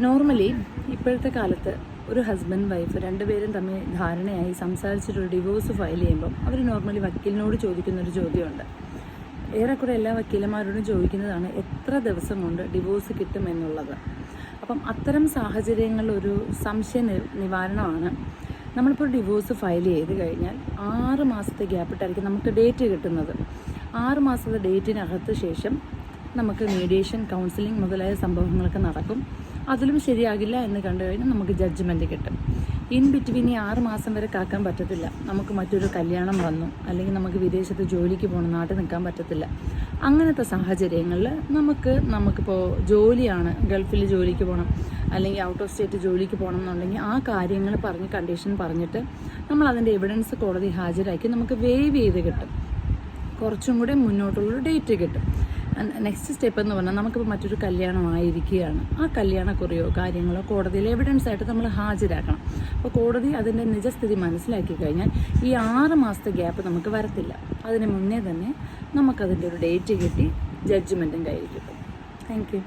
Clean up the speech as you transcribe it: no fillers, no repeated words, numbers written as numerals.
Normally ഇപ്പോഴത്തെ കാലത്ത് ഒരു ഹസ്ബൻഡ് വൈഫ് രണ്ടുപേരും തമ്മിൽ ധാരണയായി സംസാരിച്ചിട്ടൊരു ഡിവോഴ്സ് ഫയൽ ചെയ്യുമ്പം അവർ നോർമലി വക്കീലിനോട് ചോദിക്കുന്നൊരു ചോദ്യമുണ്ട്. ഏറെക്കുറെ എല്ലാ വക്കീലന്മാരോടും ചോദിക്കുന്നതാണ് എത്ര ദിവസം കൊണ്ട് ഡിവോഴ്സ് കിട്ടുമെന്നുള്ളത്. അപ്പം അത്തരം സാഹചര്യങ്ങളിൽ ഒരു സംശയ നിവാരണമാണ് നമ്മളിപ്പോൾ ഡിവോഴ്സ് ഫയൽ ചെയ്ത് കഴിഞ്ഞാൽ 6 മാസത്തെ ഗ്യാപ്പിട്ടായിരിക്കും നമുക്ക് ഡേറ്റ് കിട്ടുന്നത്. 6 മാസത്തെ ഡേറ്റിനകത്ത് ശേഷം നമുക്ക് മീഡിയേഷൻ, കൗൺസിലിംഗ് മുതലായ സംഭവങ്ങളൊക്കെ നടക്കും. അതിലും ശരിയാകില്ല എന്ന് കണ്ടു കഴിഞ്ഞാൽ നമുക്ക് ജഡ്ജ്മെൻറ്റ് കിട്ടും. ഇൻ ബിറ്റ്വീൻ ഈ 6 മാസം വരെ കാക്കാൻ പറ്റത്തില്ല. നമുക്ക് മറ്റൊരു കല്യാണം വന്നു, അല്ലെങ്കിൽ നമുക്ക് വിദേശത്ത് ജോലിക്ക് പോകണം, നാട്ടിൽ നിൽക്കാൻ പറ്റത്തില്ല. അങ്ങനത്തെ സാഹചര്യങ്ങളിൽ നമുക്കിപ്പോൾ ജോലിയാണ്, ഗൾഫിൽ ജോലിക്ക് പോകണം അല്ലെങ്കിൽ ഔട്ട് ഓഫ് സ്റ്റേറ്റ് ജോലിക്ക് പോകണം എന്നുണ്ടെങ്കിൽ ആ കാര്യങ്ങൾ പറഞ്ഞ് കണ്ടീഷൻ പറഞ്ഞിട്ട് നമ്മൾ അതിൻ്റെ എവിഡൻസ് കോടതി ഹാജരാക്കി നമുക്ക് വേവ് ചെയ്ത് കിട്ടും. കുറച്ചും കൂടെ മുന്നോട്ടുള്ളൊരു ഡേറ്റ് കിട്ടും. നെക്സ്റ്റ് സ്റ്റെപ്പ് എന്ന് പറഞ്ഞാൽ നമുക്കിപ്പോൾ മറ്റൊരു കല്യാണമായിരിക്കുകയാണ്. ആ കല്യാണക്കുറിയോ കാര്യങ്ങളോ കോടതിയിൽ എവിഡൻസ് ആയിട്ട് നമ്മൾ ഹാജരാക്കണം. അപ്പോൾ കോടതി അതിൻ്റെ നിജസ്ഥിതി മനസ്സിലാക്കി കഴിഞ്ഞാൽ ഈ 6 മാസത്തെ ഗ്യാപ്പ് നമുക്ക് വരത്തില്ല. അതിന് മുന്നേ തന്നെ നമുക്കതിൻ്റെ ഒരു ഡേറ്റ് കിട്ടി ജഡ്ജ്മെൻറ്റും കയ്യിൽ കിട്ടും. Thank you.